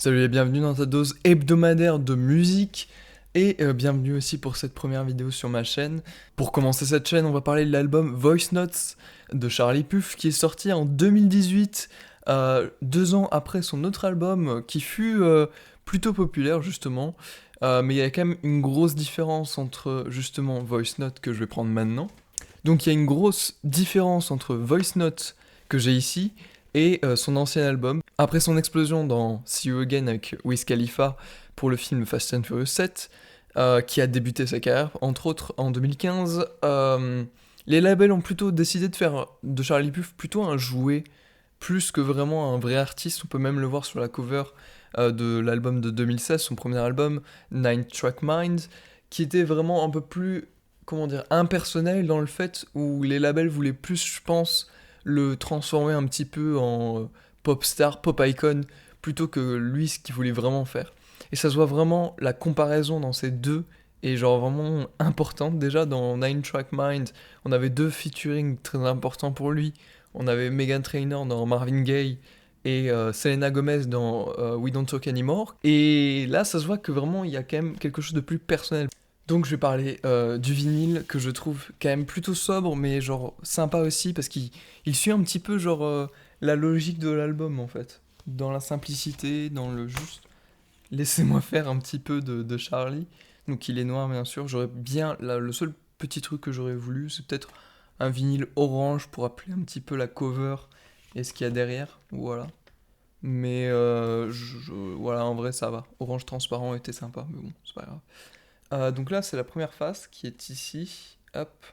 Salut et bienvenue dans ta dose hebdomadaire de musique et bienvenue aussi pour cette première vidéo sur ma chaîne. Pour commencer cette chaîne, on va parler de l'album Voice Notes de Charlie Puth qui est sorti en 2018, 2 ans après son autre album qui fut plutôt populaire justement. Mais il y a quand même une grosse différence entre justement Voice Note que je vais prendre maintenant. Donc il y a une grosse différence entre Voice Note que j'ai ici et son ancien album. Après son explosion dans See You Again avec Wiz Khalifa pour le film Fast and Furious 7, qui a débuté sa carrière, entre autres en 2015, les labels ont plutôt décidé de faire de Charlie Puth plutôt un jouet, plus que vraiment un vrai artiste. On peut même le voir sur la cover de l'album de 2016, son premier album, Nine Track Mind, qui était vraiment un peu plus, comment dire, impersonnel dans le fait où les labels voulaient plus, je pense, le transformer un petit peu en pop star, pop icon, plutôt que lui ce qu'il voulait vraiment faire. Et ça se voit vraiment, la comparaison dans ces deux est genre vraiment importante. Déjà dans Nine Track Mind, on avait deux featuring très importants pour lui. On avait Meghan Trainor dans Marvin Gaye et Selena Gomez dans We Don't Talk Anymore. Et là, ça se voit que vraiment, il y a quand même quelque chose de plus personnel. Donc je vais parler du vinyle que je trouve quand même plutôt sobre, mais genre sympa aussi, parce qu'il suit un petit peu genre la logique de l'album en fait. Dans la simplicité, dans le juste laissez-moi faire un petit peu de Charlie. Donc il est noir bien sûr, j'aurais bien, le seul petit truc que j'aurais voulu, c'est peut-être un vinyle orange pour appeler un petit peu la cover et ce qu'il y a derrière, voilà. Mais voilà, en vrai ça va. Orange transparent était sympa, mais bon, c'est pas grave. Donc là, c'est la première face qui est ici, hop.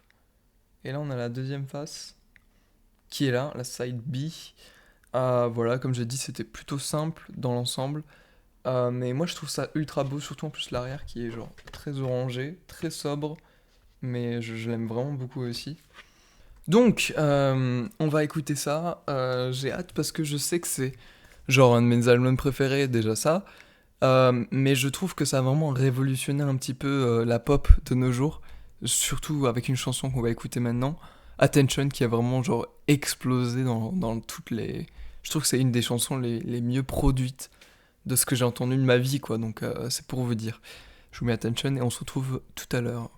Et là, on a la deuxième face qui est là, la side B. Voilà, comme j'ai dit, c'était plutôt simple dans l'ensemble. Mais moi, je trouve ça ultra beau, surtout en plus l'arrière qui est genre très orangé, très sobre. Mais je l'aime vraiment beaucoup aussi. Donc, on va écouter ça. J'ai hâte parce que je sais que c'est genre un de mes albums préférés, déjà ça. Mais je trouve que ça a vraiment révolutionné un petit peu la pop de nos jours, surtout avec une chanson qu'on va écouter maintenant, Attention, qui a vraiment genre explosé dans toutes les... Je trouve que c'est une des chansons les mieux produites de ce que j'ai entendu de ma vie, quoi, donc c'est pour vous dire. Je vous mets Attention et on se retrouve tout à l'heure.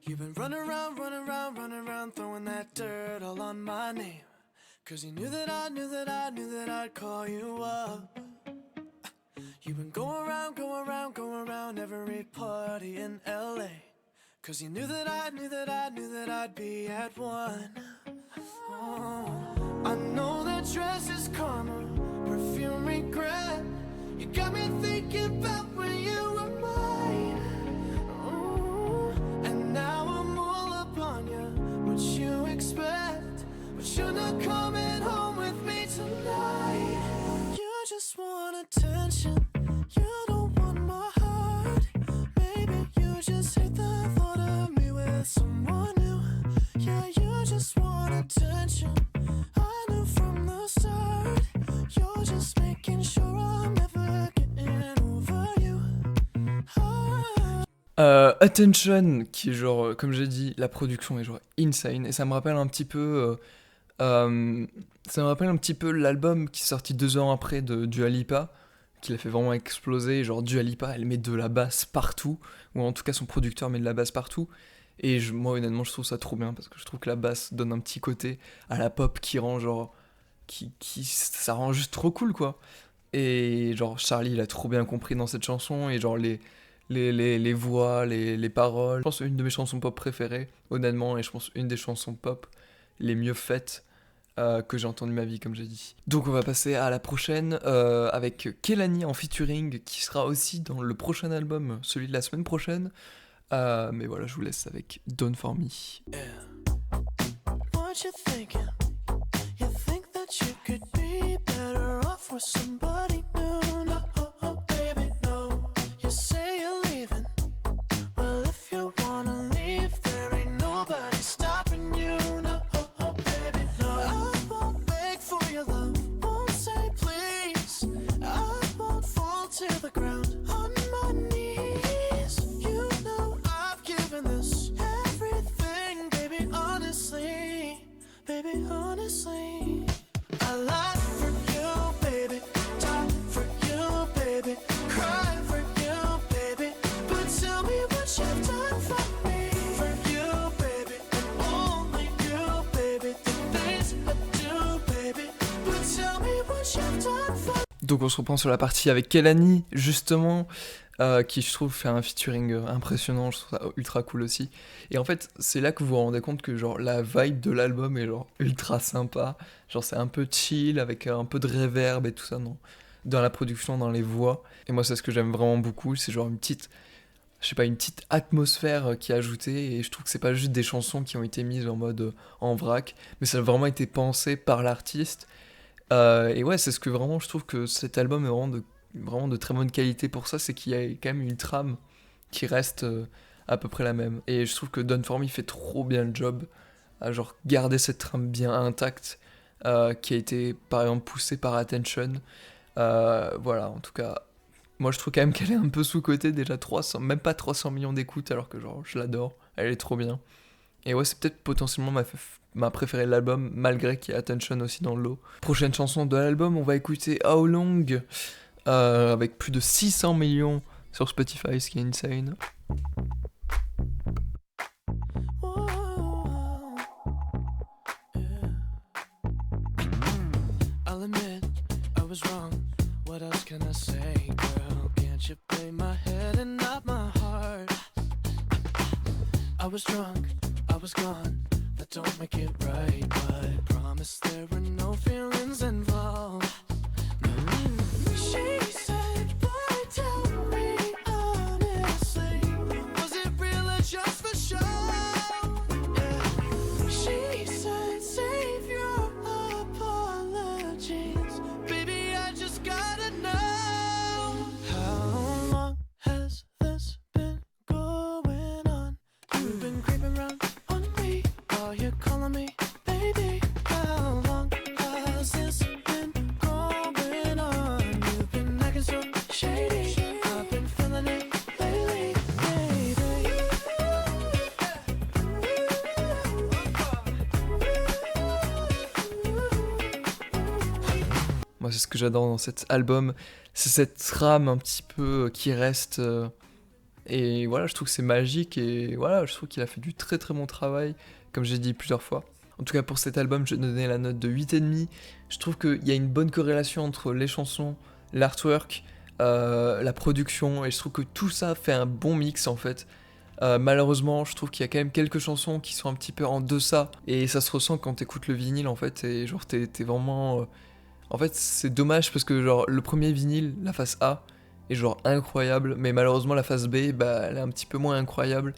You've been running around, throwing that dirt all on my name. Cause you knew that I'd call you up. You've been going around every party in LA. Cause you knew that I'd be at one. Oh, I know that dress is karma, perfume regret. You got me thinking about when you were mine. And now I'm all up on you, what you expect. But you're not coming home with me tonight. You just want attention, you don't want my heart. Maybe you just hate the thought of me with someone new. Yeah, you just want attention, I knew from the start. You're just making sure I'm never getting over you. Attention, qui est genre, comme j'ai dit, la production est genre insane, et ça me rappelle un petit peu... ça me rappelle un petit peu l'album qui est sorti 2 ans après de Dua Lipa, qui l'a fait vraiment exploser. Genre Dua Lipa, elle met de la basse partout, ou en tout cas son producteur met de la basse partout. Et moi honnêtement je trouve ça trop bien, parce que je trouve que la basse donne un petit côté à la pop qui rend genre... ça rend juste trop cool quoi. Et genre Charlie il a trop bien compris dans cette chanson, et genre les voix, les paroles. Je pense une de mes chansons pop préférées, honnêtement, et je pense une des chansons pop les mieux faites que j'ai entendu ma vie, comme j'ai dit. Donc on va passer à la prochaine avec Kehlani en featuring, qui sera aussi dans le prochain album, celui de la semaine prochaine. Mais voilà, je vous laisse avec Done For Me. Yeah. What you thinking? You think that you could be better off with somebody new? No, oh, baby, no. You say you're leaving. Well, if you wanna leave, there ain't nobody stopping you. No, oh, baby, no. I won't beg for your love, won't say please. I won't fall to the ground on my knees. You know I've given this everything honestly. I lie for you, baby. Die for you, baby. Cry for you, baby. But tell me what you've done for me. For you, baby. And only you, baby. The things I do, baby. But tell me what you've done for me. Donc on se reprend sur la partie avec Kehlani, justement, qui je trouve fait un featuring impressionnant, je trouve ça ultra cool aussi. Et en fait, c'est là que vous vous rendez compte que genre la vibe de l'album est genre ultra sympa, genre c'est un peu chill avec un peu de reverb et tout ça dans la production, dans les voix. Et moi c'est ce que j'aime vraiment beaucoup, c'est genre une petite, je sais pas, une petite atmosphère qui est ajoutée, et je trouve que c'est pas juste des chansons qui ont été mises en mode en vrac, mais ça a vraiment été pensé par l'artiste. Et ouais, c'est ce que vraiment je trouve que cet album est vraiment de très bonne qualité pour ça, c'est qu'il y a quand même une trame qui reste à peu près la même. Et je trouve que Done For Me fait trop bien le job à genre garder cette trame bien intacte, qui a été par exemple poussée par Attention. Voilà, en tout cas, moi je trouve quand même qu'elle est un peu sous-cotée, déjà 300, même pas 300 millions d'écoutes, alors que genre je l'adore, elle est trop bien. Et ouais, c'est peut-être potentiellement ma préférée de l'album, malgré qu'il y ait Attention aussi dans le lot. Prochaine chanson de l'album, on va écouter How Long, avec plus de 600 millions sur Spotify, ce qui est insane. Whoa, yeah. I'll admit I was wrong. What else can I say, girl? Can't you play my head and not my heart? I was drunk, I was gone. That don't make it right, but promise there were no feelings involved. She said, boy, tell me honestly, was it real or just for show? Yeah. She said, save your apologies. Baby, I just gotta know. How long has this been going on? You've been creeping around on me while you're calling me baby. How long has this been going on? You've been acting so shady. I've been feeling it lately, baby. Moi, c'est ce que j'adore dans cet album, c'est cette trame un petit peu qui reste. Et voilà, je trouve que c'est magique, et voilà, je trouve qu'il a fait du très très bon travail, comme j'ai dit plusieurs fois. En tout cas, pour cet album, je donnais la note de 8,5. Je trouve qu'il y a une bonne corrélation entre les chansons, l'artwork, la production, et je trouve que tout ça fait un bon mix en fait. Malheureusement, je trouve qu'il y a quand même quelques chansons qui sont un petit peu en deçà, et ça se ressent quand t'écoutes le vinyle en fait, et genre t'es vraiment... En fait, c'est dommage parce que genre le premier vinyle, la face A, est genre incroyable, mais malheureusement la face B, bah elle est un petit peu moins incroyable.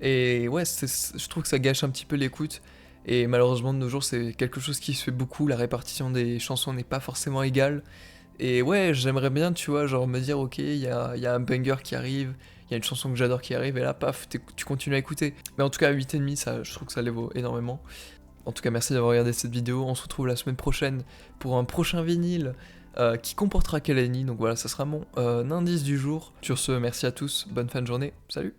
Et ouais, je trouve que ça gâche un petit peu l'écoute. Et malheureusement de nos jours, c'est quelque chose qui se fait beaucoup, la répartition des chansons n'est pas forcément égale. Et ouais, j'aimerais bien, tu vois, genre me dire, ok, il y a un banger qui arrive, il y a une chanson que j'adore qui arrive, et là, paf, tu continues à écouter. Mais en tout cas, 8,5, ça, je trouve que ça les vaut énormément. En tout cas, merci d'avoir regardé cette vidéo. On se retrouve la semaine prochaine pour un prochain vinyle qui comportera Kehlani. Donc voilà, ça sera mon indice du jour. Sur ce, merci à tous, bonne fin de journée, salut!